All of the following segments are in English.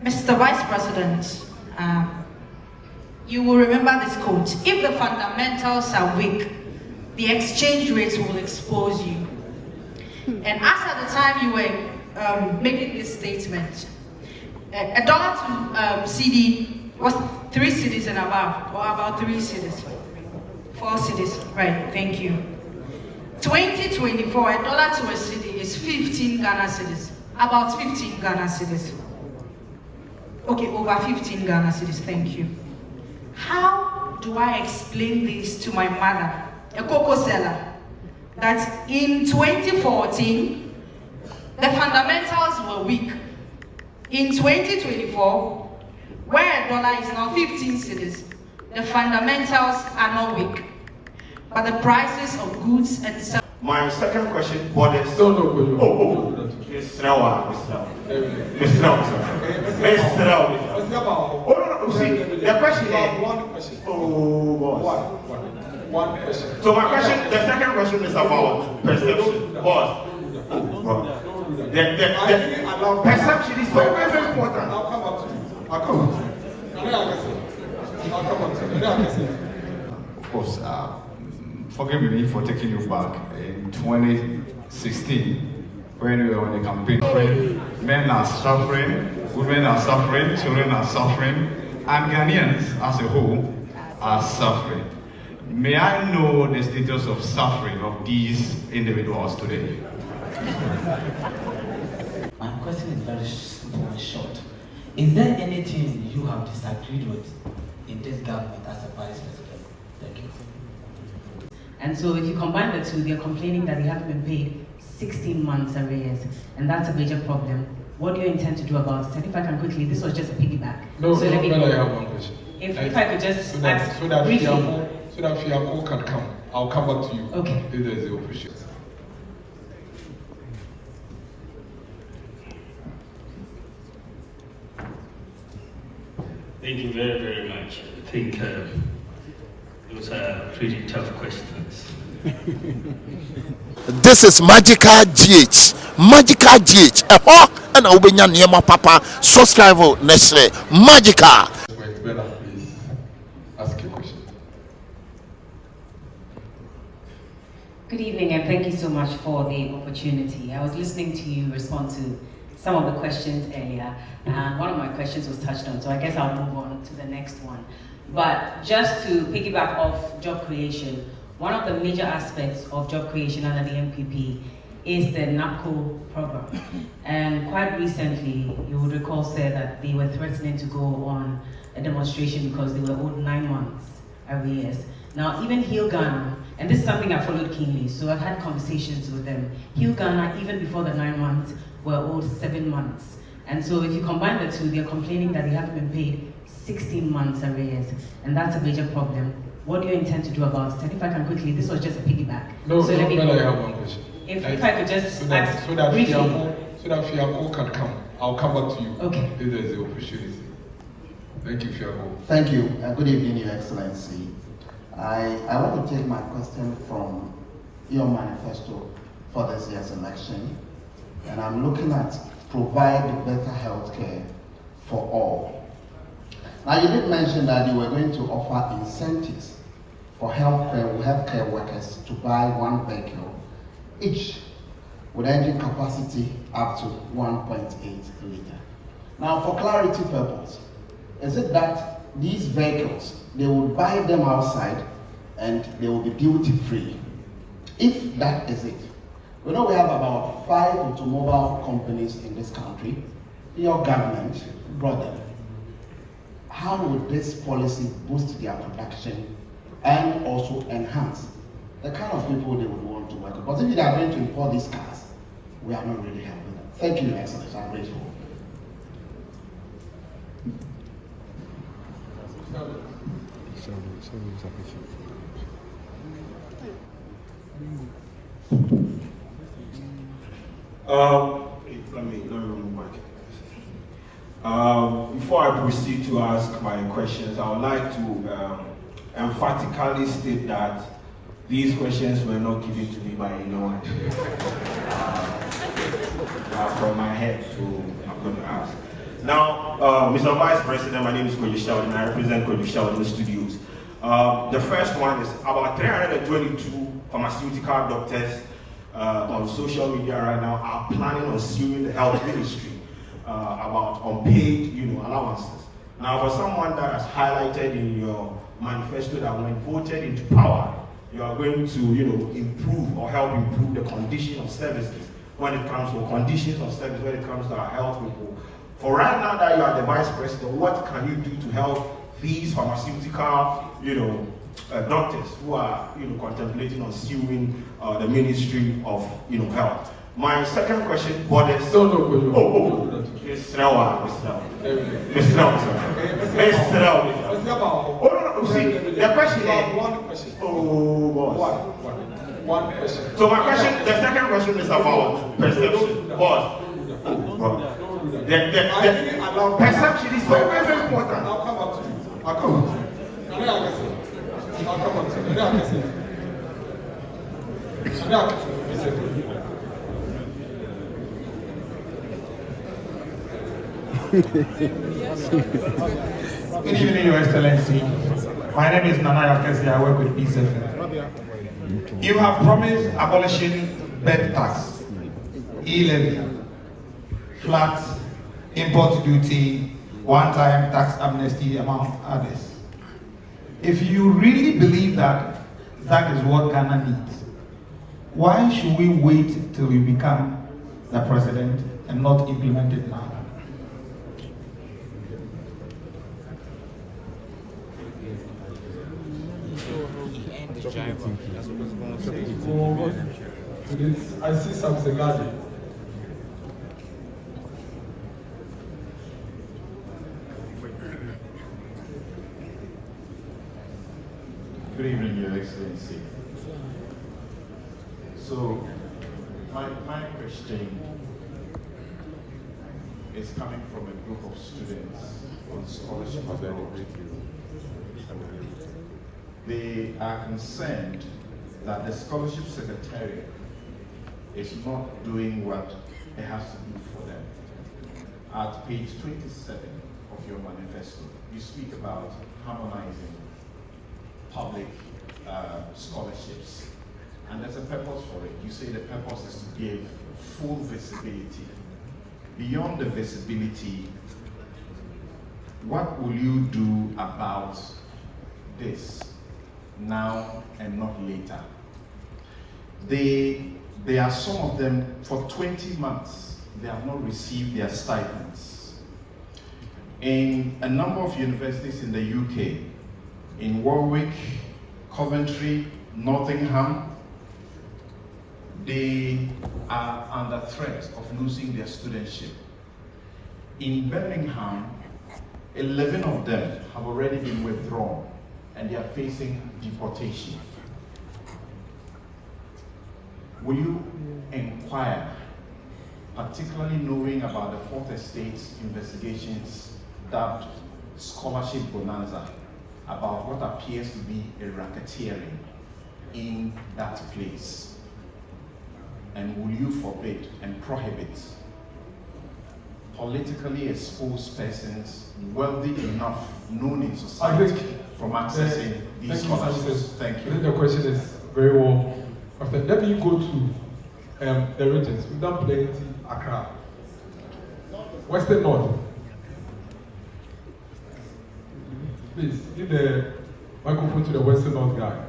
Mr. Vice President, you will remember this quote: if the fundamentals are weak, the exchange rates will expose you. And as at the time you were making this statement, a dollar to CD was 3 cedis and above, or about 3 cedis, 4 cedis, right? Thank you. 2024, a dollar to a cedi is 15 Ghana cedis, about 15 Ghana cedis. Okay, over 15 Ghana cedis, thank you. How do I explain this to my mother, a cocoa seller, that in 2014, the fundamentals were weak? In 2024, where a dollar is now 15 cedis, the fundamentals are not weak, but the prices of goods and services. My second question borders. The question is one question. One question. So my question, the second question is about perception. Boss. The perception is very, very important. I'll come up to you. I'll come up to you. Of course, forgive me for taking you back. In 2016, when we were on the campaign, men are suffering, women are suffering, children are suffering, and Ghanaians as a whole are suffering. May I know the status of suffering of these individuals today? My question is very simple and short. Is there anything you have disagreed with in this government as a vice president? Thank you. And so if you combine the two, they're complaining that they haven't been paid 16 months arrears, and that's a major problem. What do you intend to do about it? And if I can quickly, this was just a piggyback. No, so let me I have one question. If I could just so that briefly. So that Fiapo can come. I'll come back to you. Okay. If there is the opportunity. Thank you very, very much. I think those are pretty tough questions. This is Magical GH. Magical GH. And I'll be your papa. Subscribe next Magical. Bella, please ask your question. Good evening, and thank you so much for the opportunity. I was listening to you respond to some of the questions earlier, and one of my questions was touched on, so I guess I'll move on to the next one. But just to piggyback off job creation, one of the major aspects of job creation under the MPP is the NAPCO program. And quite recently, you would recall, said that they were threatening to go on a demonstration because they were owed 9 months arrears. Now, even Heal Ghana, and this is something I followed keenly, so I've had conversations with them. Heal Ghana, even before the 9 months, were owed 7 months. And so if you combine the two, they're complaining that they haven't been paid 16 months arrears, and that's a major problem. What do you intend to do about it? And if I can quickly, this was just a piggyback. No, so let me I have one question. If I could just so that briefly. Fiapo can come. I'll come back to you. Okay. If there is the opportunity. Thank you, Fiapo. Thank you. Good evening, Your Excellency. I want to take my question from your manifesto for this year's election, and I'm looking at provide better health care for all. Now, you did mention that you were going to offer incentives for healthcare workers to buy 1 vehicle, each with engine capacity up to 1.8 liter. Now, for clarity purpose, is it that these vehicles, they will buy them outside and they will be duty free? If that is it, we know we have about 5 automobile companies in this country. Your government brought them. How would this policy boost their production and also enhance the kind of people they would want to work with? Because if they are going to import these cars, we are not really helping them. Thank you, Your Excellency. I'm grateful. Let me remove my before I proceed to ask my questions, I would like to emphatically state that these questions were not given to me by anyone. From my head, so I'm going to ask. Now, Mr. Vice President, my name is Kwadwo Sheldon. I represent Kwadwo Sheldon Studios. The first one is about 322 pharmaceutical doctors on social media right now are planning on suing the health ministry about unpaid, allowances. Now, for someone that has highlighted in your manifesto that when voted into power, you are going to, improve or help improve the condition of services when it comes to conditions of service, when it comes to our health people. For right now that you are the vice president, what can you do to help these pharmaceutical, doctors who are, contemplating on suing the Ministry of, Health? My second question borders. The question is one question. One question. So my question, the second question is about perception. The perception is very, very important. I'll come up to you. I'll come up to you. Good evening, Your Excellency. My name is Nana Yakesi. I work with BSF. You have promised abolishing bed tax, e-levy, flat import duty, one-time tax amnesty, among others. If you really believe that that is what Ghana needs, why should we wait till you become the president and not implement it now? I see something garden. Good evening, Your Excellency. So, my question is coming from a group of students on scholarship abroad. They are concerned that the scholarship secretariat is not doing what it has to do for them. At page 27 of your manifesto, you speak about harmonizing public scholarships. And there's a purpose for it. You say the purpose is to give full visibility. Beyond the visibility, what will you do about this now and not later? There are some of them, for 20 months, they have not received their stipends. In a number of universities in the UK, in Warwick, Coventry, Nottingham, they are under threat of losing their studentship. In Birmingham, 11 of them have already been withdrawn and they are facing deportation. Will you inquire, particularly knowing about the Fourth Estate's investigations dubbed Scholarship Bonanza, about what appears to be a racketeering in that place? And will you forbid and prohibit politically exposed persons, wealthy enough, known in society, from accessing these scholarships? Thank you. I think the question is very well. After let me go to the regions. We've done plenty. Accra, Western North. Please give the microphone to the Western North guy.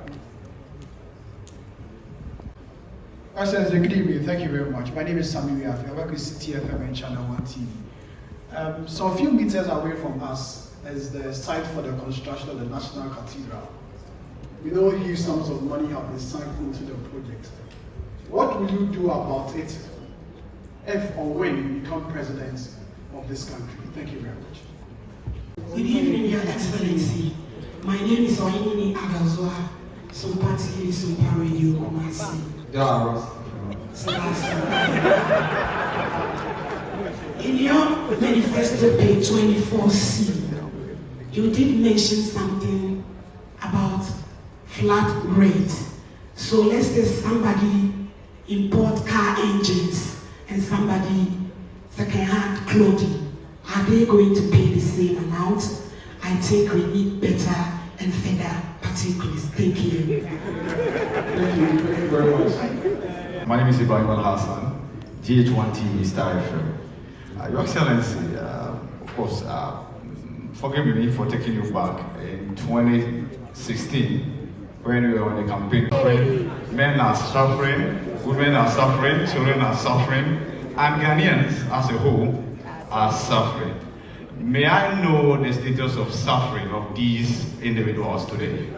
Excellency, good evening. Thank you very much. My name is Sami Wiafi. I work with CTFM and Channel 1 TV. So a few meters away from us is the site for the construction of the National Cathedral. We know huge sums of money have been sunk into the project. What will you do about it if or when you become president of this country? Thank you very much. Good evening, Your Excellency. My name is Oinini Agazwa, Sumpati Sumpa Radio Kumasi. In your manifesto, page 24C, you did mention something about flat rate. So let's say somebody import car engines and somebody second-hand clothing. are they going to pay the same amount? I think we need better and fairer particulars. Thank you. Thank you very much. My name is Ibrahim Hassan, GH1 TV Star FM. Your Excellency, of course, forgive me for taking you back in 2016 when we were on the campaign. Men are suffering, women are suffering, children are suffering, and Ghanaians as a whole are suffering. May I know the status of suffering of these individuals today?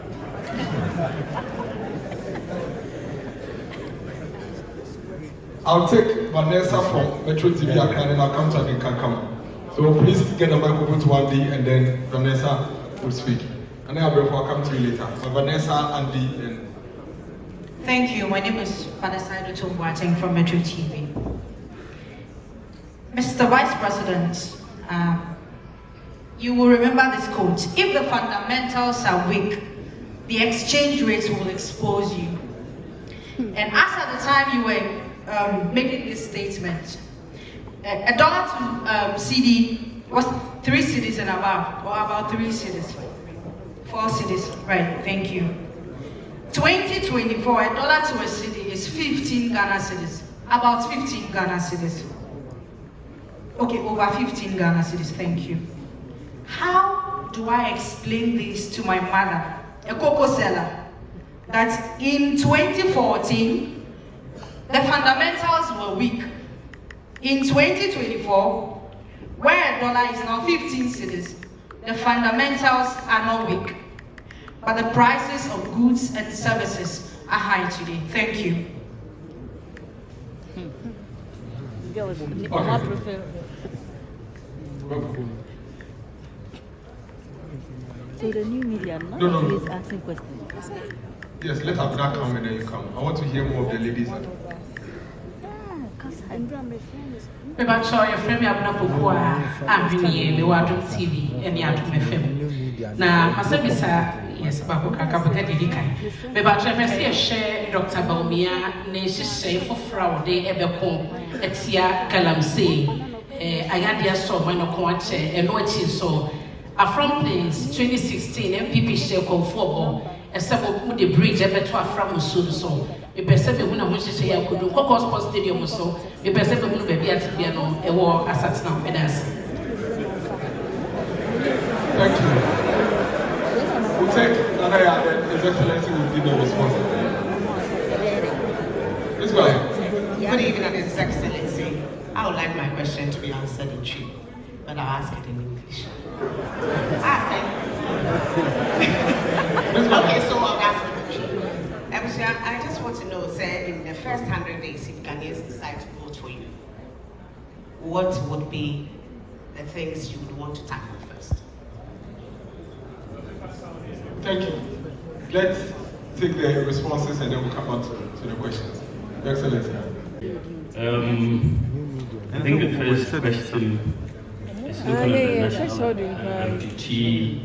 I'll take Vanessa from Metro TV Accra and I'll come to Adinkankam. So please get the microphone to Andy and then Vanessa will speak. And then I'll come to you later. So Vanessa, Andy, and... Thank you. My name is Vanessa Adutomboateng from Metro TV. Mr. Vice President, you will remember this quote: if the fundamentals are weak, the exchange rates will expose you. And as at the time you were making this statement, a dollar to CD was 3 cedis and above, or about 3 cedis, 4 cedis, right? Thank you. 2024, a dollar to a cedi is 15 Ghana cedis, about 15 Ghana cedis. Okay, over 15 Ghana cedis. Thank you. How do I explain this to my mother, a cocoa seller, that in 2014 the fundamentals were weak? In 2024, where a dollar is now 15 cedis, the fundamentals are not weak, but the prices of goods and services are high today. Thank you. Okay. So the new media No. is asking questions. Yes, let Abdullah come and then you come. I want to hear more of the ladies. About your friend, I'm not I'm really Wadum TV and Yadum FM. Now, Masabisa, yes, Babuka Kapaka Didika. But I share Dr.Bawumia, Nation say for fraud, they ever call Etia Galamsey. I had their so when I want and what is so. A from place 2016 MPP share call for a sub put the bridge ever to a from so. We perceive when I wish to say I could do Coco Sports Stadium so. We perceive the baby at Piano, a war as at now with us. Thank you. We'll take another His Excellency will give a response. Let's go ahead. Good evening, His Excellency. I would like my question to be answered in Twi, but I'll ask it in English. Okay, so I'll ask it in Twi. I just want to know, sir, in the first 100 days, if Ghanaians decide to vote for you, what would be the things you would want to tackle first? Thank you. Let's take the responses and then we'll come on to the questions. Your Excellency. I think the first question is looking at the national amputee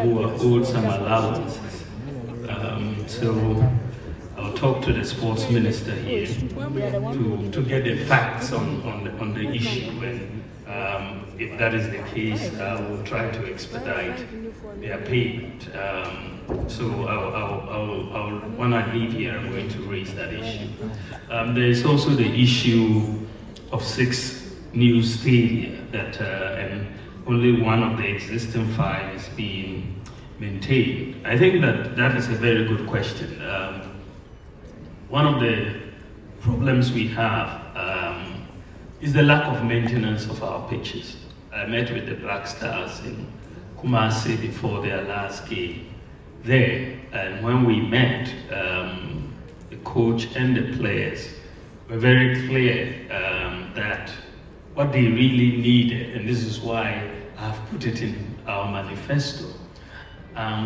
who are owed some allowances. So I'll talk to the sports minister here to get the facts on the issue, and if that is the case, I will try to expedite their payment. So when I leave here, I'm going to raise that issue. There is also the issue of 6 new stadia that and only one of the existing 5 is being maintained. I think that is a very good question. One of the problems we have is the lack of maintenance of our pitches. I met with the Black Stars in Kumasi before their last game there, and when we met, the coach and the players were very clear that what they really needed, and this is why I've put it in our manifesto,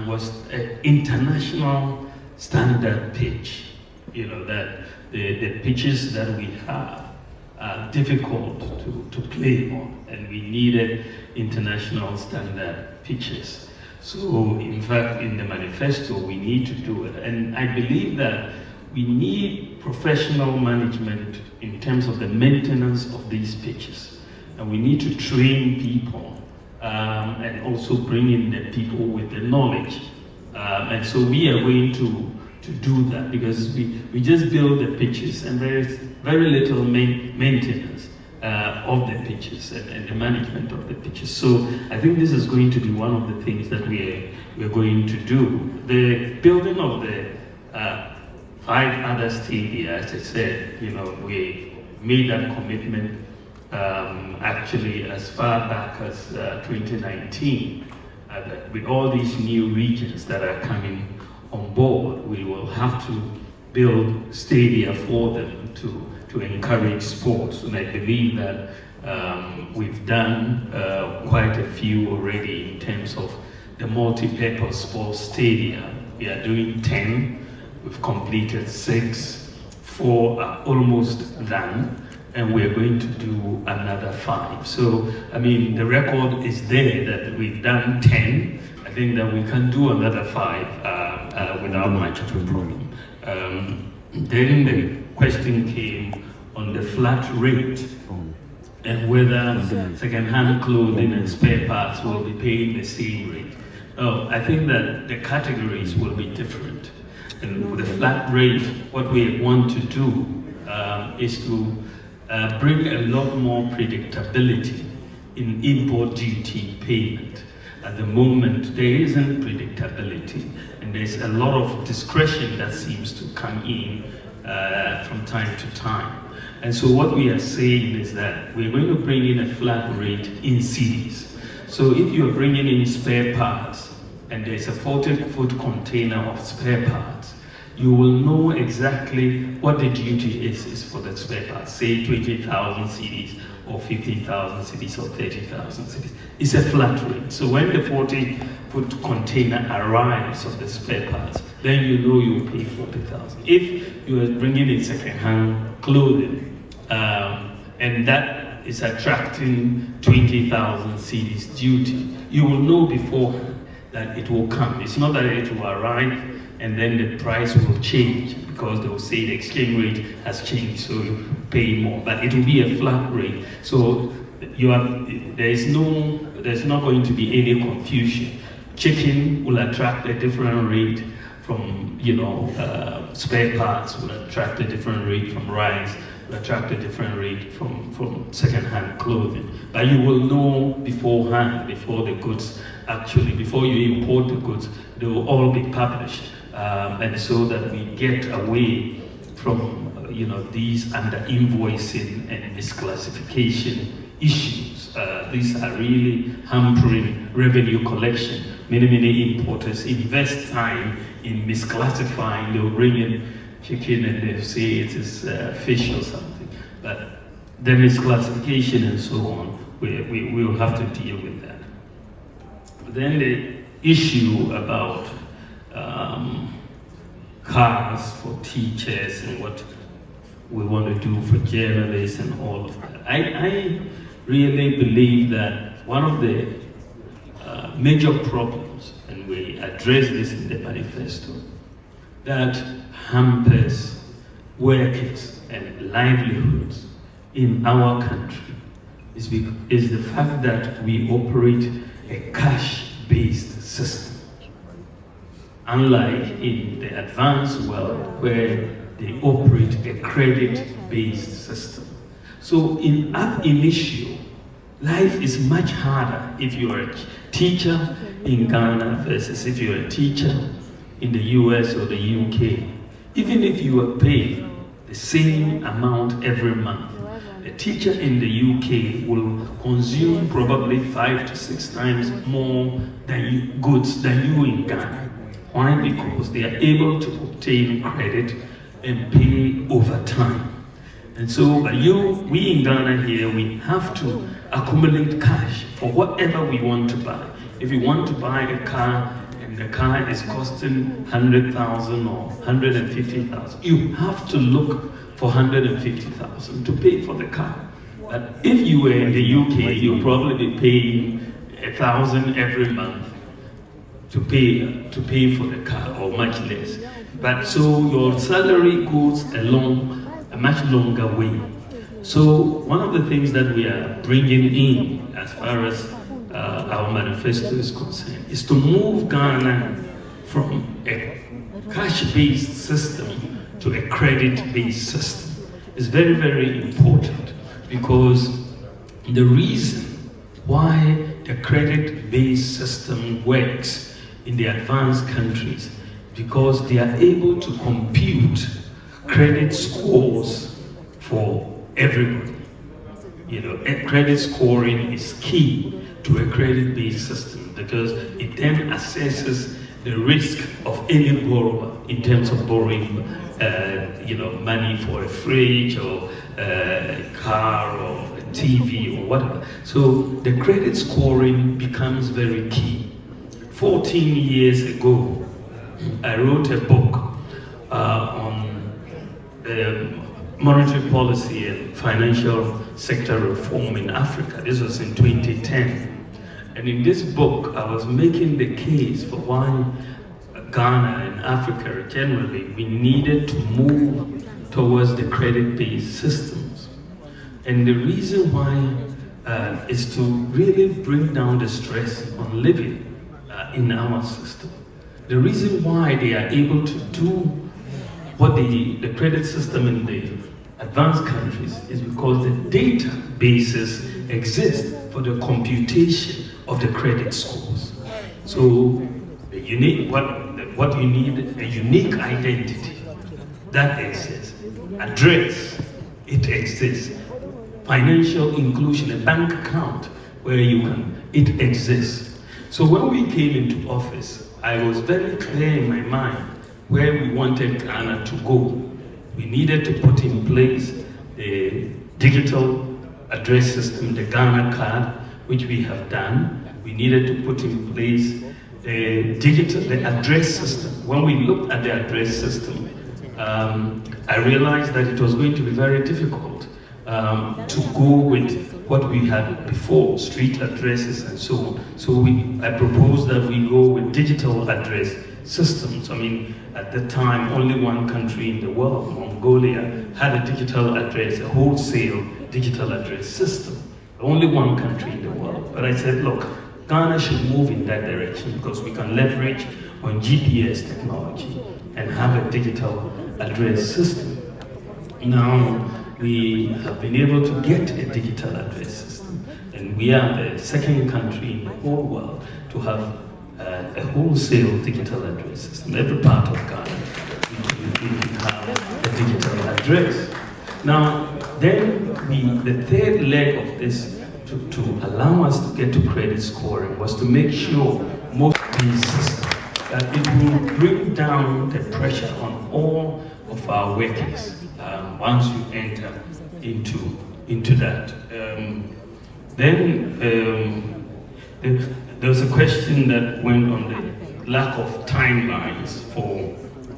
was an international standard pitch. You know, that the pitches that we have are difficult to play on, and we needed international standard pitches. So, in fact, in the manifesto, we need to do it. And I believe that we need professional management in terms of the maintenance of these pitches. and we need to train people and also bring in the people with the knowledge. And so we are going to do that, because we just build the pitches and there is very little maintenance of the pitches and the management of the pitches. So I think this is going to be one of the things that we're going to do. The building of the 5 other stadia, as I said, we made that commitment actually as far back as 2019. With all these new regions that are coming on board, we will have to build stadia for them to encourage sports. And I believe that we've done quite a few already in terms of the multi-purpose sports stadia. We are doing 10, we've completed 6, 4 are almost done, and we're going to do another 5. So, I mean, the record is there that we've done 10. I think that we can do another 5 without much of a problem. Then the question came on the flat rate and whether second-hand clothing and spare parts will be paying the same rate. Oh, I think that the categories will be different. And with the flat rate, what we want to do is to bring a lot more predictability in import duty payment. At the moment, there isn't predictability, and there's a lot of discretion that seems to come in from time to time. And so what we are saying is that we're going to bring in a flat rate in cedis. So if you're bringing in spare parts, and there's a 40-foot container of spare parts, you will know exactly what the duty is for the spare parts, say 20,000 cedis or 15,000 cedis or 30,000 cedis. It's a flat rate. So when the 40-foot container arrives of the spare parts, then you know you'll pay 40,000. If you are bringing in second-hand clothing, and that is attracting 20,000 cedis duty, you will know beforehand that it will come. It's not that it will arrive and then the price will change, because they will say the exchange rate has changed, so you pay more. But it will be a flat rate. So there's not going to be any confusion. Chicken will attract a different rate from, spare parts will attract a different rate from rice, will attract a different rate from second-hand clothing. But you will know beforehand, before the goods before you import the goods, they will all be published. And so that we get away from these under invoicing and misclassification issues. These are really hampering revenue collection. Many importers invest time in misclassifying. They'll bring in chicken and they'll say it is fish or something. But the misclassification and so on, we will have to deal with that. Then the issue about cars for teachers and what we want to do for journalists and all of that. I really believe that one of the major problems, and we address this in the manifesto, that hampers workers and livelihoods in our country is the fact that we operate a cash-based system. Unlike in the advanced world where they operate a credit-based system. So in ab initio, life is much harder if you are a teacher in Ghana versus if you're a teacher in the US or the UK. Even if you are paid the same amount every month, a teacher in the UK will consume probably 5 to 6 times more goods than you in Ghana. Why? Because they are able to obtain credit and pay over time. And so we in Ghana here, we have to accumulate cash for whatever we want to buy. If you want to buy a car and the car is costing 100,000 or 150,000, you have to look for 150,000 to pay for the car. But if you were in the UK, you'll probably be paying 1,000 every month to pay for the car, or much less. But so your salary goes along a much longer way. So one of the things that we are bringing in as far as our manifesto is concerned is to move Ghana from a cash-based system to a credit-based system. It's very, very important, because the reason why the credit-based system works in the advanced countries, because they are able to compute credit scores for everybody. You know, credit scoring is key to a credit-based system, because it then assesses the risk of any borrower in terms of borrowing, money for a fridge or a car or a TV or whatever. So the credit scoring becomes very key. 14 years ago, I wrote a book on monetary policy and financial sector reform in Africa. This was in 2010. And in this book, I was making the case for why Ghana and Africa generally, we needed to move towards the credit-based systems. And the reason why is to really bring down the stress on living in our system. The reason why they are able to do what the credit system in the advanced countries is because the databases exist for the computation of the credit scores. So the what you need, a unique identity that exists, address, it exists, financial inclusion, a bank account where you can, it exists. So when we came into office, I was very clear in my mind where we wanted Ghana to go. We needed to put in place the digital address system, the Ghana card, which we have done. We needed to put in place the address system. When we looked at the address system, I realized that it was going to be very difficult to go with what we had before, street addresses and so on. So I proposed that we go with digital address systems. I mean, at the time, only one country in the world, Mongolia, had a digital address, a wholesale digital address system. Only one country in the world. But I said, look, Ghana should move in that direction because we can leverage on GPS technology and have a digital address system. Now, we have been able to get a digital address system, and we are the second country in the whole world to have a wholesale digital address system. Every part of Ghana, we have a digital address. Now, then the third leg of this to allow us to get to credit scoring was to make sure most of these systems that it will bring down the pressure on all of our workers once you enter into that. Then there was a question that went on the lack of timelines for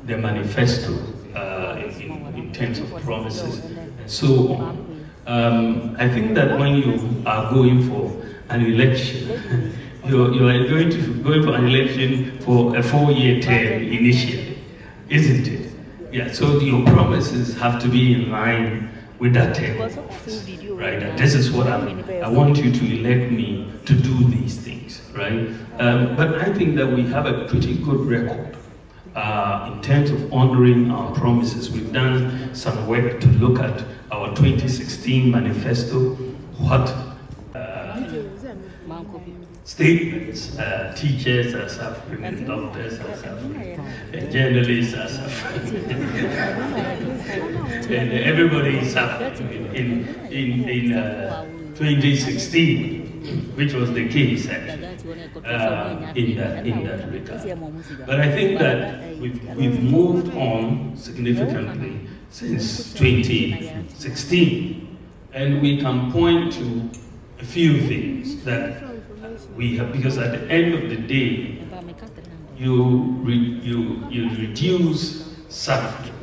the manifesto in terms of promises and so on. I think that when you are going for an election, you are going for an election for a 4-year term initially, isn't it? Yeah, so your promises have to be in line with that term of office, right? And this is what I want you to elect me to do these things, right? But I think that we have a pretty good record in terms of honoring our promises. We've done some work to look at our 2016 manifesto, what statements teachers are suffering, and doctors are suffering, and journalists are suffering, and everybody is suffering in 2016, which was the case actually in that regard. But I think that we've moved on significantly since 2016, and we can point to a few things that we have, because at the end of the day, you reduce suffering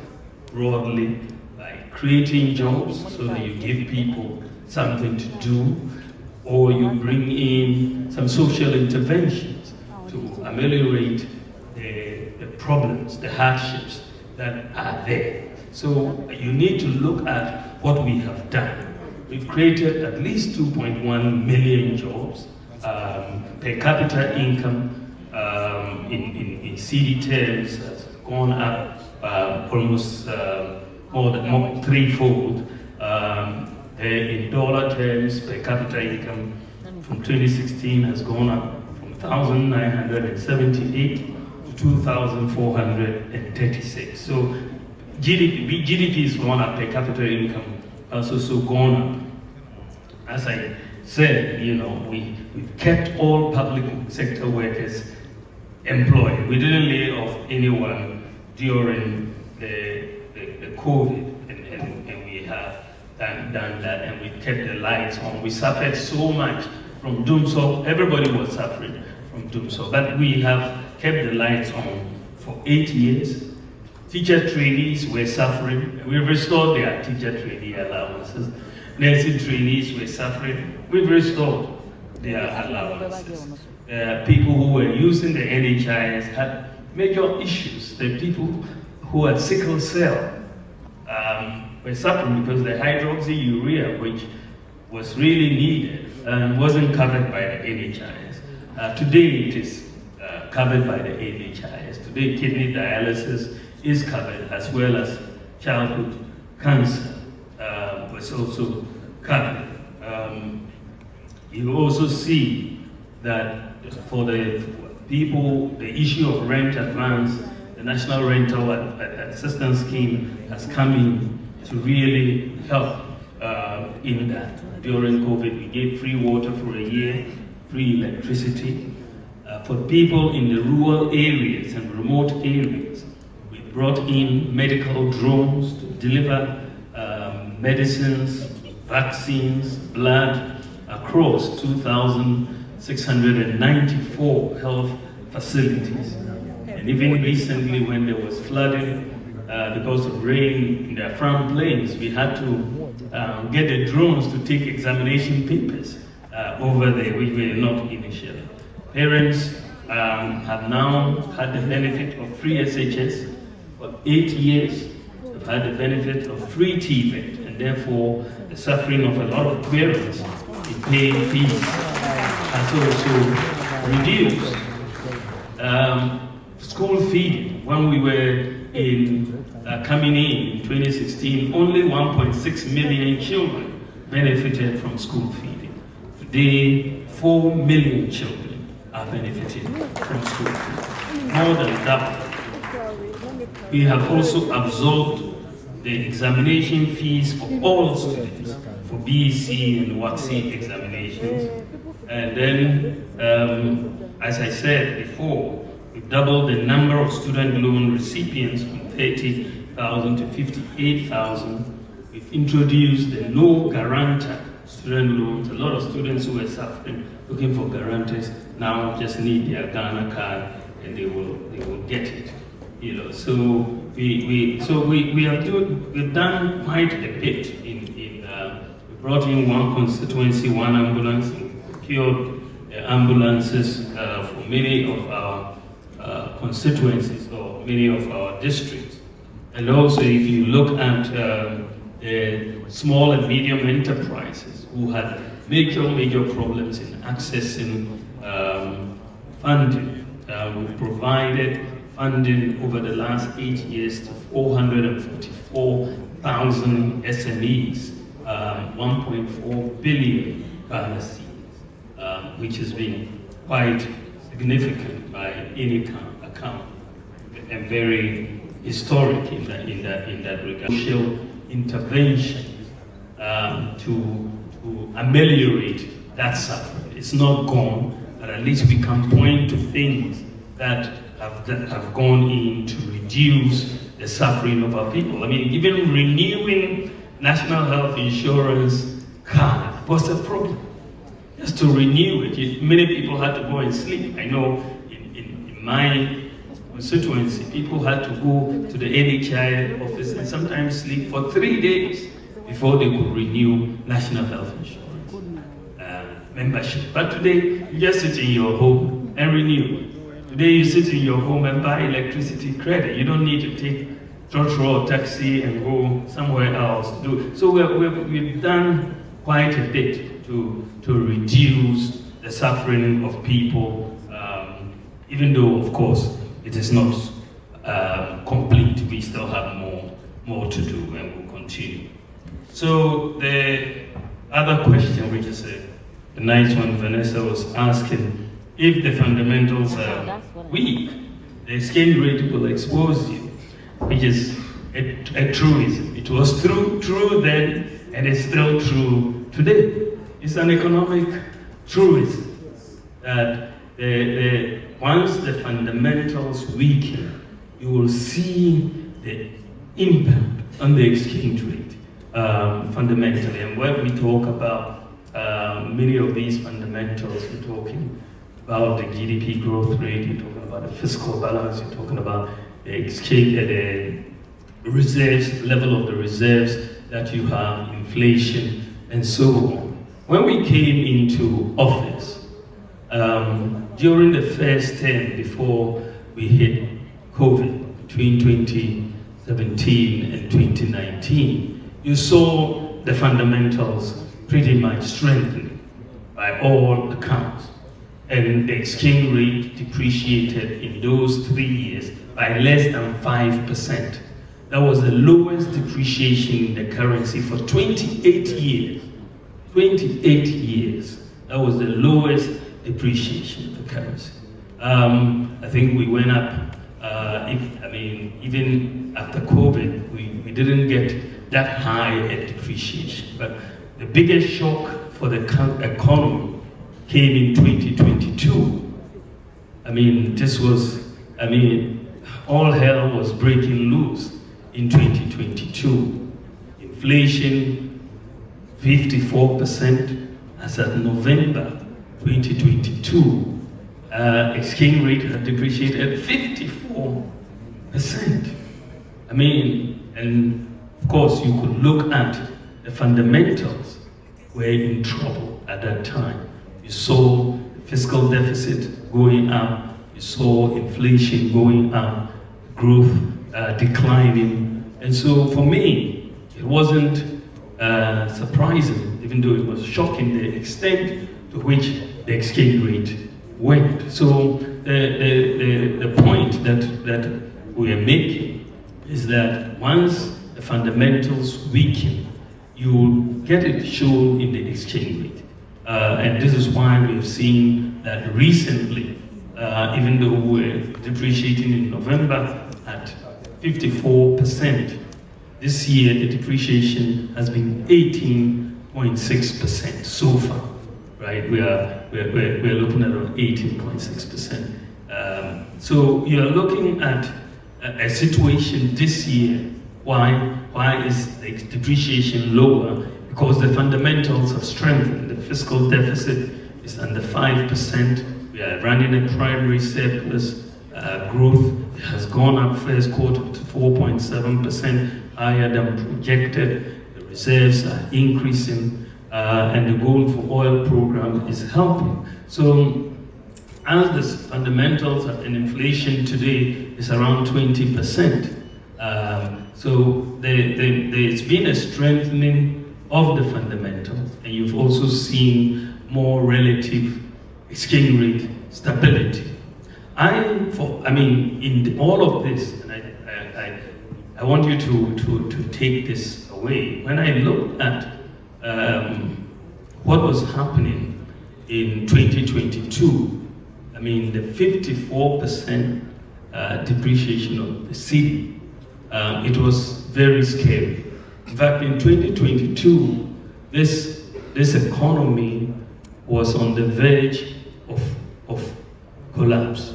broadly by creating jobs so that you give people something to do, or you bring in some social interventions to ameliorate the problems, the hardships that are there. So you need to look at what we have done. We've created at least 2.1 million jobs. Per capita income in CD terms has gone up almost more threefold. In dollar terms, per capita income from 2016 has gone up from 1,978 to 2,436. So GDP has gone up, per capita income has also gone up. As I said, we've kept all public sector workers employed. We didn't lay off anyone during the COVID, and we have done that, and we kept the lights on. We suffered so much from doomsday. Everybody was suffering from doomsday, but we have kept the lights on for 8 years. Teacher trainees were suffering. We restored their teacher trainee allowances. Nursing trainees were suffering. We've restored their allowances. People who were using the NHIS had major issues. The people who had sickle cell were suffering because the hydroxyurea, which was really needed, wasn't covered by the NHIS. Today it is covered by the NHIS. Today kidney dialysis is covered, as well as childhood cancer was also covered. You also see that for the people, the issue of rent advance, the National Rental Assistance Scheme has come in to really help in that. During COVID, we gave free water for a year, free electricity. For people in the rural areas and remote areas, we brought in medical drones to deliver medicines, vaccines, blood across 2,694 health facilities. And even recently, when there was flooding because of rain in the front plains, we had to get the drones to take examination papers over there, which were not initially. Parents have now had the benefit of free SHS for 8 years. They've had the benefit of free TVET, and therefore the suffering of a lot of parents in paying fees has also reduced. School feeding, when we were coming in 2016, only 1.6 million children benefited from school feeding. Today, 4 million children are benefiting from school feeding, more than double. We have also absorbed the examination fees for all students, for BEC and WACC examinations. And then, as I said before, we've doubled the number of student loan recipients from 30,000 to 58,000. We've introduced the no guarantor student loans. A lot of students who were suffering, looking for guarantors, now just need their Ghana card and they will get it. So we've done quite a bit. We brought in one constituency, one ambulance, and procured ambulances for many of our constituencies or many of our districts. And also, if you look at the small and medium enterprises who had major problems in accessing funding, we've provided funding over the last 8 years to 444,000 SMEs, 1.4 billion Ghana cedis, which has been quite significant by any account, and very historic in that regard. Social interventions to ameliorate that suffering. It's not gone, but at least we can point to things that have gone in to reduce the suffering of our people. I mean, even renewing National Health Insurance card was a problem. Just to renew it, many people had to go and sleep. I know in my constituency, people had to go to the NHI office and sometimes sleep for 3 days before they could renew National Health Insurance membership. But today, you just sit in your home and renew. Today, you sit in your home and buy electricity credit. You don't need to take trotro or taxi and go somewhere else to do it. So we've done quite a bit to reduce the suffering of people, even though, of course, it is not complete. We still have more to do, and we'll continue. So the other question, which is a nice one, Vanessa was asking, if the fundamentals are weak, the exchange rate will expose you, which is a truism. It was true then, and it's still true today. It's an economic truism that once the fundamentals weaken, you will see the impact on the exchange rate fundamentally. And when we talk about many of these fundamentals, we're talking about the GDP growth rate, you're talking about the fiscal balance, you're talking about the exchange, the reserves, level of the reserves that you have, inflation, and so on. When we came into office, during the first term before we hit COVID, between 2017 and 2019, you saw the fundamentals pretty much strengthening by all accounts. And the exchange rate depreciated in those 3 years by less than 5%. That was the lowest depreciation in the currency for 28 years. 28 years. That was the lowest depreciation of the currency. I think we went up, even after COVID, we didn't get that high a depreciation. But the biggest shock for the economy came in 2022. All hell was breaking loose in 2022. Inflation, 54% as of November 2022. Exchange rate had depreciated 54%. And of course you could look at the fundamentals were in trouble at that time. You saw the fiscal deficit going up, you saw inflation going up, growth declining. And so for me, it wasn't surprising, even though it was shocking, the extent to which the exchange rate went. So the point that we are making is that once the fundamentals weaken, you will get it shown in the exchange rate. And this is why we have seen that recently, even though we're depreciating in November at 54%, this year the depreciation has been 18.6% so far, right? We're looking at around 18.6%. So you're looking at a situation this year. Why is the depreciation lower? Because the fundamentals have strengthened. The fiscal deficit is under 5%. We are running a primary surplus. Growth has gone up first quarter to 4.7%, higher than projected. The reserves are increasing, and the Gold for Oil program is helping. So as the fundamentals and inflation today is around 20%, so there's been a strengthening of the fundamentals, and you've also seen more relative exchange rate stability. In all of this, and I want you to take this away. When I look at what was happening in 2022, the 54% depreciation of the cedi, it was very scary. In fact, in 2022, this economy was on the verge of collapse,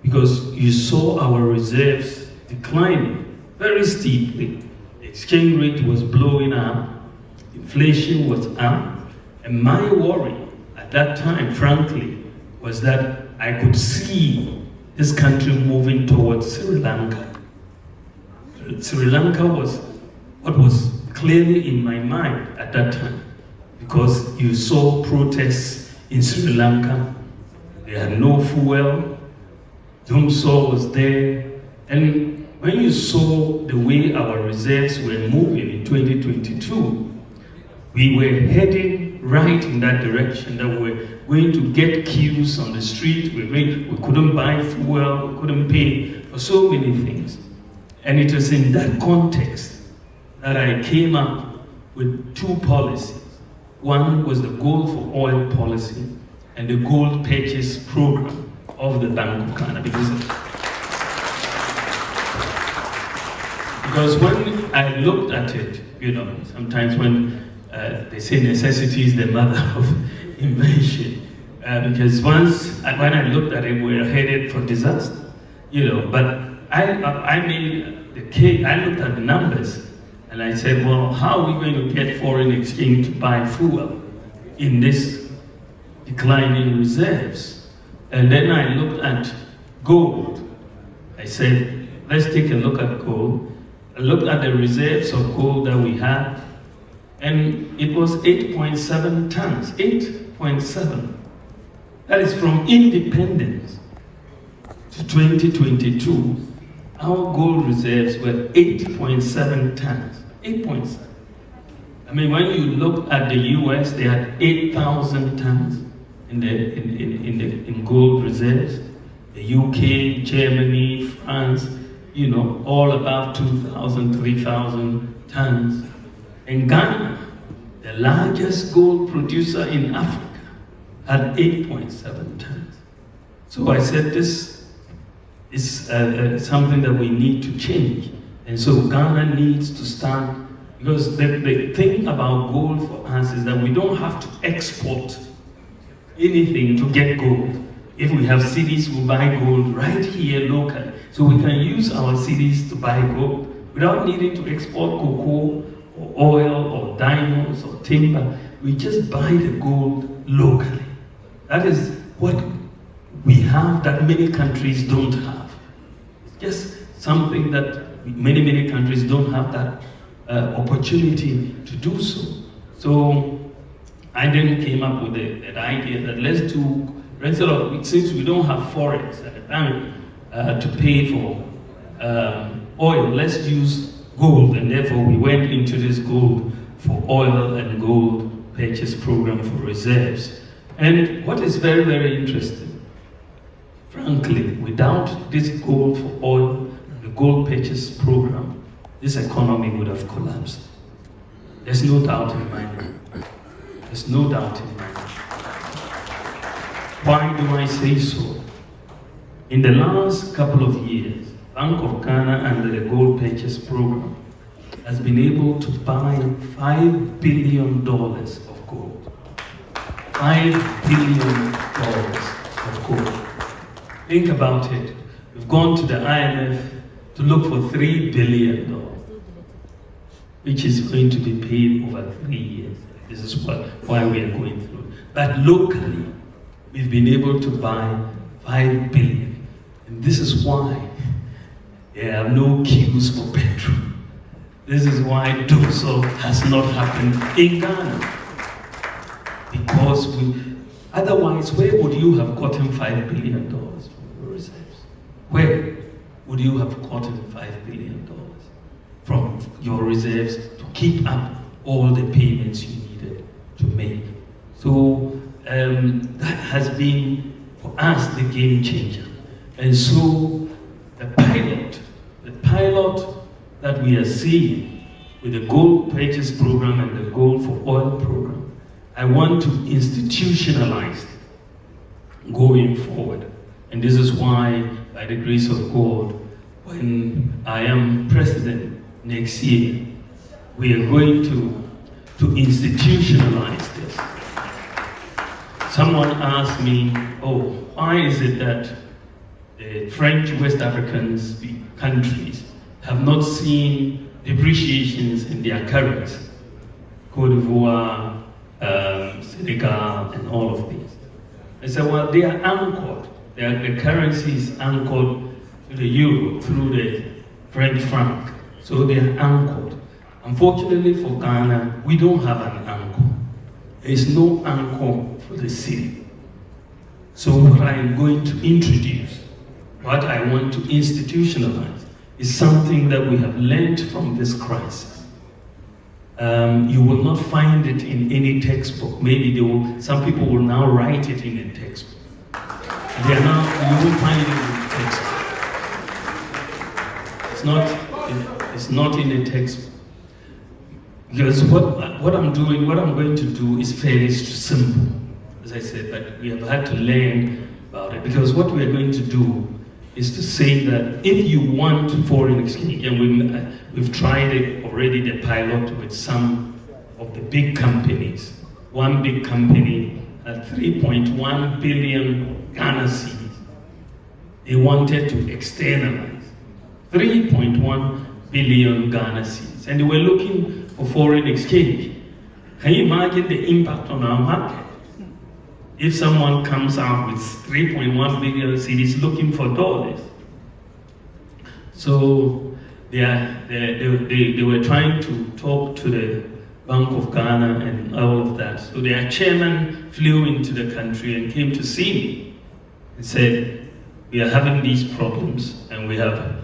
because you saw our reserves declining very steeply. The exchange rate was blowing up, inflation was up, and my worry at that time, frankly, was that I could see this country moving towards Sri Lanka. Sri Lanka was what was clearly in my mind at that time, because you saw protests in Sri Lanka. They had no fuel. Dumsor was there. And when you saw the way our reserves were moving in 2022, we were heading right in that direction, that we were going to get queues on the street, we couldn't buy fuel, we couldn't pay for so many things. And it was in that context that I came up with two policies. One was the gold for oil policy and the gold purchase program of the Bank of Ghana. Because when I looked at it, you know, sometimes when they say necessity is the mother of invention, because when I looked at it, we were headed for disaster, you know. But I made the case. I looked at the numbers, and I said, well, how are we going to get foreign exchange to buy fuel in this declining reserves? And then I looked at gold. I said, let's take a look at gold. I looked at the reserves of gold that we had, and it was 8.7 tons. 8.7. That is from independence to 2022. Our gold reserves were 8.7 tons. 8.7. I mean, when you look at the US, they had 8,000 tons in gold reserves. The UK, Germany, France, you know, all above 2,000, 3,000 tons. And Ghana, the largest gold producer in Africa, had 8.7 tons. So I said, this is something that we need to change. And so Ghana needs to start, because the thing about gold for us is that we don't have to export anything to get gold. If we have cities, we'll buy gold right here locally. So we can use our cities to buy gold without needing to export cocoa or oil or diamonds or timber. We just buy the gold locally. That is what we have that many countries don't have. It's just something that many countries don't have that opportunity to do so. So I then came up with that idea that let's do, instead of, since we don't have forex at the time to pay for oil, let's use gold. And therefore we went into this gold for oil and gold purchase program for reserves. And what is very, very interesting, frankly, without this gold for oil, the gold purchase program, this economy would have collapsed. There's no doubt in my mind. There's no doubt in my mind. Why do I say so? In the last couple of years, Bank of Ghana under the gold purchase program has been able to buy $5 billion of gold. $5 billion of gold. Think about it. We've gone to the IMF to look for $3 billion, which is going to be paid over 3 years. This is why we are going through. But locally, we've been able to buy $5 billion. And this is why there are no queues for petrol. This is why DOSO has not happened in Ghana. Because otherwise, where would you have gotten $5 billion from your reserves? Where would you have gotten $5 billion from your reserves to keep up all the payments you needed to make? So that has been, for us, the game changer. And so the pilot that we are seeing with the gold purchase program and the gold for oil program, I want to institutionalize it going forward. And this is why, by the grace of God, when I am president next year, we are going to institutionalize this. Someone asked me, oh, why is it that the French West African countries have not seen depreciations in their currency? Cote d'Ivoire, Senegal, and all of these. I said, well, they are anchored. The currency is anchored to the euro through the French franc. So they are anchored. Unfortunately for Ghana, we don't have an anchor. There is no anchor for the city. So what I am going to introduce, what I want to institutionalize, is something that we have learned from this crisis. You will not find it in any textbook. Maybe some people will now write it in a textbook. You will find it in a textbook. It's not in a textbook. Because what I'm going to do is fairly simple, as I said, but we have had to learn about it. Because what we are going to do is to say that if you want foreign exchange, and we've tried it already, the pilot with some of the big companies. One big company at 3.1 billion Ghana cedis. They wanted to externalize 3.1 billion Ghana cedis, and they were looking for foreign exchange. Can you imagine the impact on our market? If someone comes out with 3.1 billion cedis looking for dollars. So they were trying to talk to the Bank of Ghana and all of that. So their chairman flew into the country and came to see me and said, we are having these problems and we have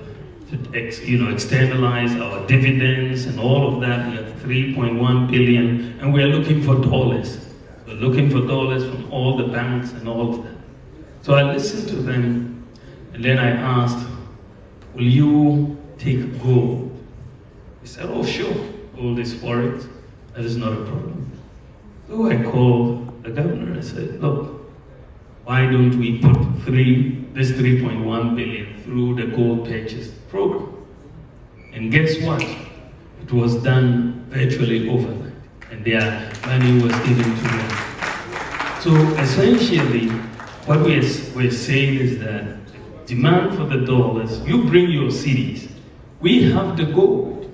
to externalize our dividends and all of that. We have 3.1 billion and we are looking for dollars. We're looking for dollars from all the banks and all of that. So I listened to them and then I asked, will you take gold? He said, oh sure, gold is forex, that is not a problem. So I called the governor and said, look, why don't we put this 3.1 billion through the gold purchase program? And guess what? It was done virtually overnight, and their money was given to them. So essentially, what we're saying is that demand for the dollars, you bring your cedis, we have the gold.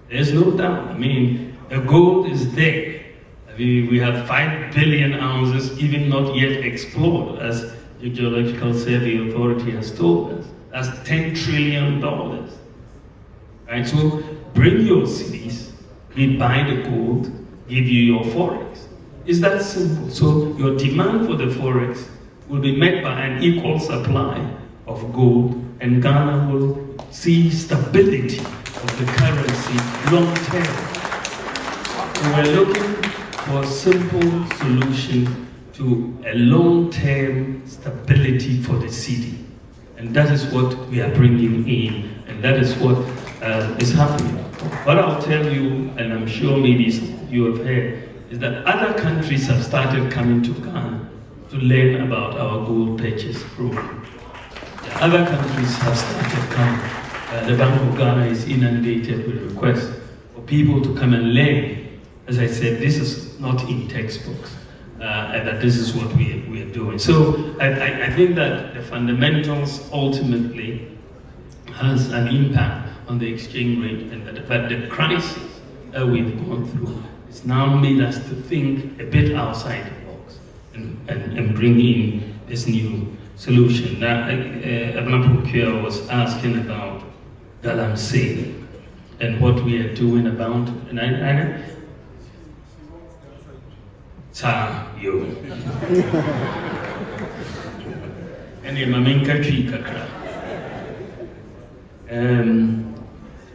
There's no doubt. I mean, the gold is there. I mean, we have 5 billion ounces, even not yet explored, as the Geological Survey Authority has told us. That's $10 trillion. Right? So bring your cedis, we buy the gold, give you your forex. It's that simple. So your demand for the forex will be met by an equal supply of gold, and Ghana will see stability of the currency long term. So we're looking for a simple solution to a long-term stability for the city. And that is what we are bringing in, and that is what is happening. What I'll tell you, and I'm sure maybe you have heard, is that other countries have started coming to Ghana to learn about our gold purchase program. The other countries have started coming. The Bank of Ghana is inundated with requests for people to come and learn. As I said, this is not in textbooks, and that this is what we are doing. So I think that the fundamentals ultimately has an impact on the exchange rate, but the crisis that we've gone through has now made us to think a bit outside the box and bring in this new solution. Now, Abna was asking about galamsey and what we are doing about, and I you. And in Maminka Chikakra.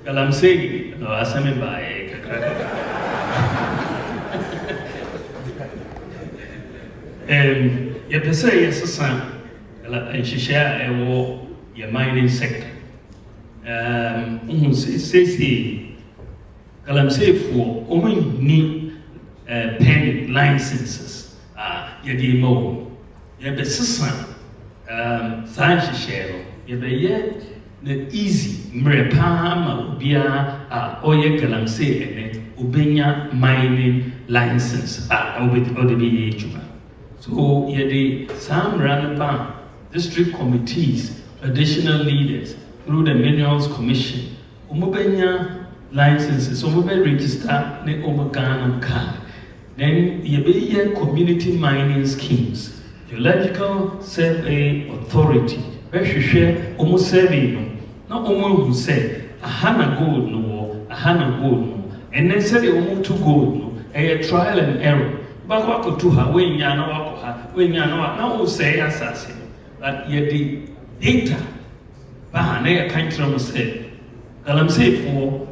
Galamsey, no, Asami by Kakra. Yepesa, yes, son, and she share a war, your mining sector. Say, Galamsey for only need pen licenses, Yadimo, Yabessan, Sanchi Shell, Yabe, the easy, Mrepama, Bia, Oye Galamsey, and Ubenya mining license, with ODB Juma. So, Yadi, some Ranapa, district committees, additional leaders, through the Minerals Commission, Umubenya licenses, Umube register, ne Omagana card. Then you be community mining schemes, Geological Survey Authority, where she share almost survey, not almost who said, a hana gold no, a hana gold no, and then said almost two gold no, a trial and error. But what could to her when you know when you know now who say assassin, but yet the data, Bahane country said, Galamsey for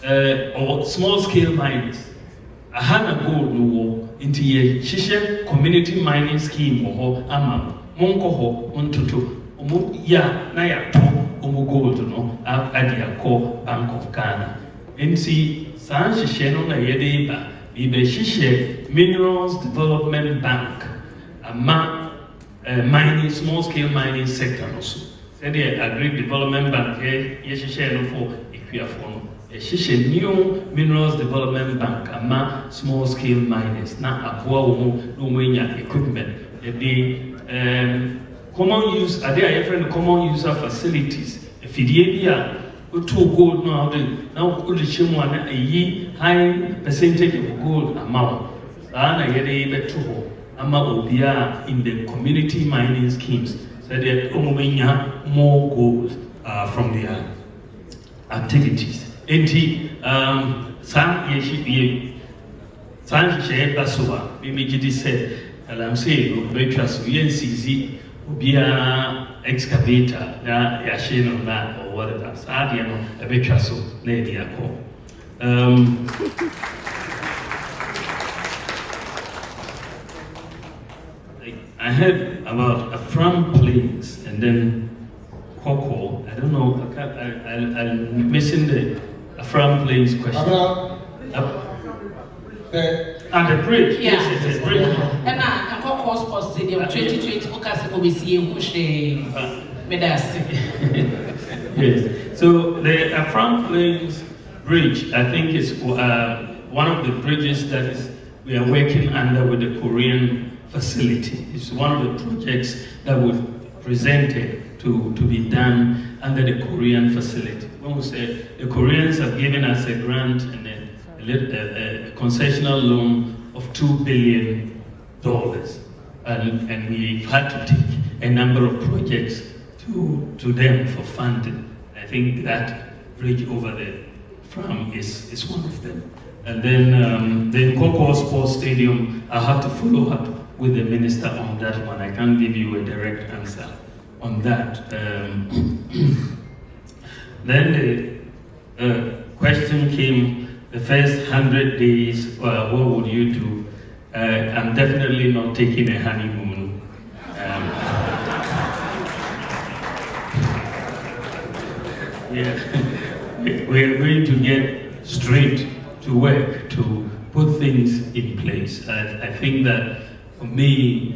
or small-scale miners. A hana gold no war into ye shisha community mining scheme or ama monko ho untutu ya na ya to gold no adia ko Bank of Ghana. NC san shisha no na yede ba ibe shisha Minerals Development Bank ama mining small-scale mining sector also. Say the Agri Development Bank ye shisha no for Ikwiafo. A new Minerals Development Bank, small scale miners, na no equipment. The common use, are there different common user facilities? If the two gold now a high percentage of gold amount. In the community mining schemes, so that more gold from their activities. Enti san share basoa me gidi say alam say no betras NCZ obia excavator na ya sheno na or whatever sadia no a betraso na dia ko I heard about a front place and then Coco. I don't know. I'm missing the From Plains question. The bridge. Yeah. Yes, it's a bridge. And I can call Sports Stadium 2020 because we see who's the medals. Yes. So the From Plains Bridge, I think, is one of the bridges that we are working under with the Korean facility. It's one of the projects that was presented to be done under the Korean facility. When we say the Koreans have given us a grant and a concessional loan of $2 billion, and we've had to take a number of projects to them for funding. I think that bridge over there from is one of them. And then the Koko Sports Stadium, I have to follow up with the minister on that one. I can't give you a direct answer on that. Then the question came, the first 100 days, what would you do? I'm definitely not taking a honeymoon. We're going to get straight to work to put things in place. I think that for me,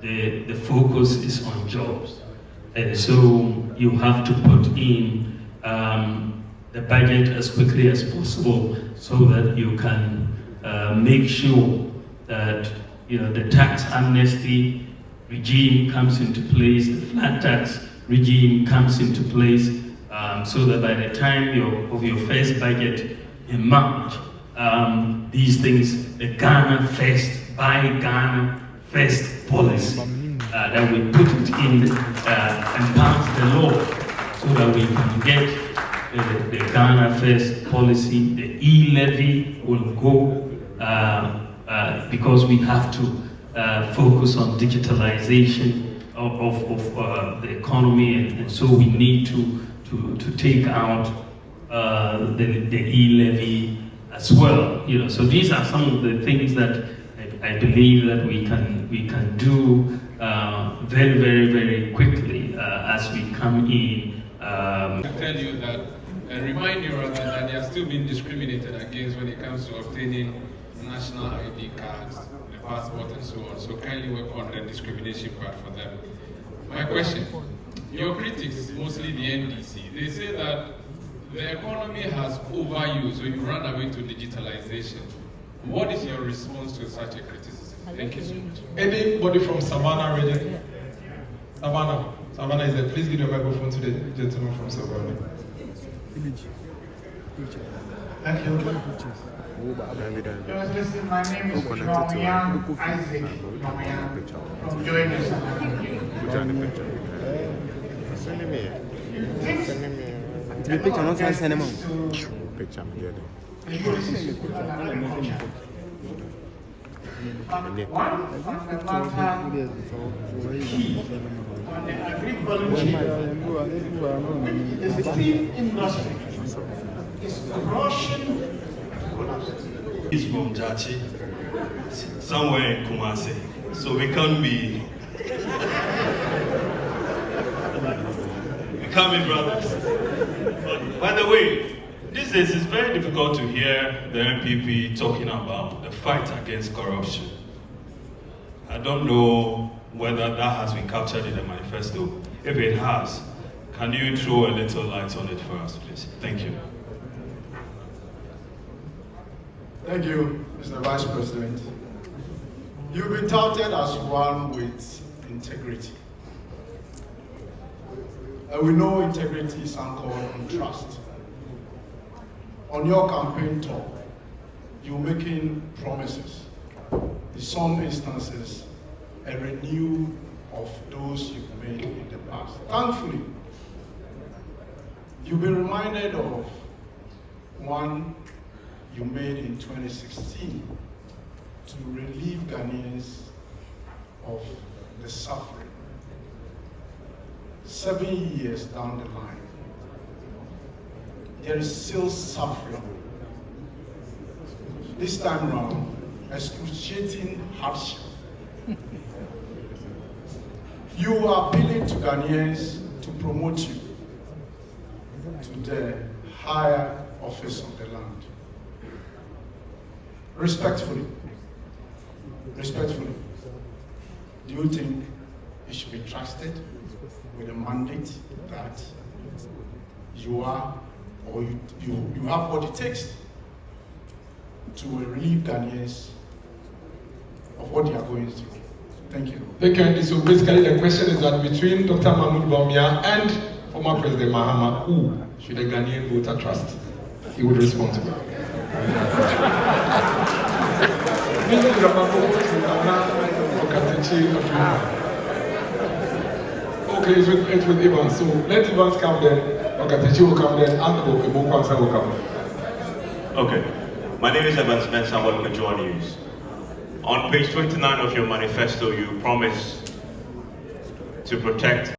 the focus is on jobs. And so you have to put in the budget as quickly as possible so that you can make sure that the tax amnesty regime comes into place, the flat tax regime comes into place, so that by the time of your first budget in March, these things, the Ghana First, Buy Ghana First policy, that we put it in and pass the law so that we can get the Ghana First policy. The e-levy will go because we have to focus on digitalization of the economy, and so we need to take out the e-levy as well. So these are some of the things that I believe that we can do very, very, very quickly as we come in. I tell you that and remind you rather that they are still being discriminated against when it comes to obtaining national ID cards, the passport, and so on. So kindly work on the discrimination part for them. My question: your critics, mostly the NDC, they say that the economy has overused, so you run away to digitalization. What is your response to such a criticism? Thank you so much. Anybody from Savannah region? Savannah is there. Please give your microphone to the gentleman from Savannah. Thank you. Listen, my name is BellaMundi Isaac from Joy Savannah. One fundamental key on the agriculture, which is the steel industry, is crushing collapse. He's from Jachi, somewhere in Kumasi, so we can't be brothers. But by the way, these days it's very difficult to hear the MPP talking about the fight against corruption. I don't know whether that has been captured in the manifesto. If it has, can you throw a little light on it for us, please? Thank you. Thank you, Mr. Vice President. You've been touted as one with integrity. And we know integrity is anchored on trust. On your campaign tour, you're making promises. In some instances, a renewal of those you've made in the past. Thankfully, you've been reminded of one you made in 2016 to relieve Ghanaians of the suffering. 7 years down the line, there is still suffering. This time around, excruciating hardship. You are appealing to Ghanaians to promote you to the higher office of the land. Respectfully, do you think you should be trusted with a mandate that you are, or you have what it takes to relieve Ghanaians of what they are going through? Thank you. Thank you, Andy. So basically the question is that between Dr. Bawumia and former President Mahama, who should the Ghanaian voter trust? He would respond to that. Okay, it's with Evans. So let Evans come then. Okatechi will come then. Uncle Ebokwansa will come. Okay. My name is Evans Benson. I work with Joy News. On page 29 of your manifesto, you promise to protect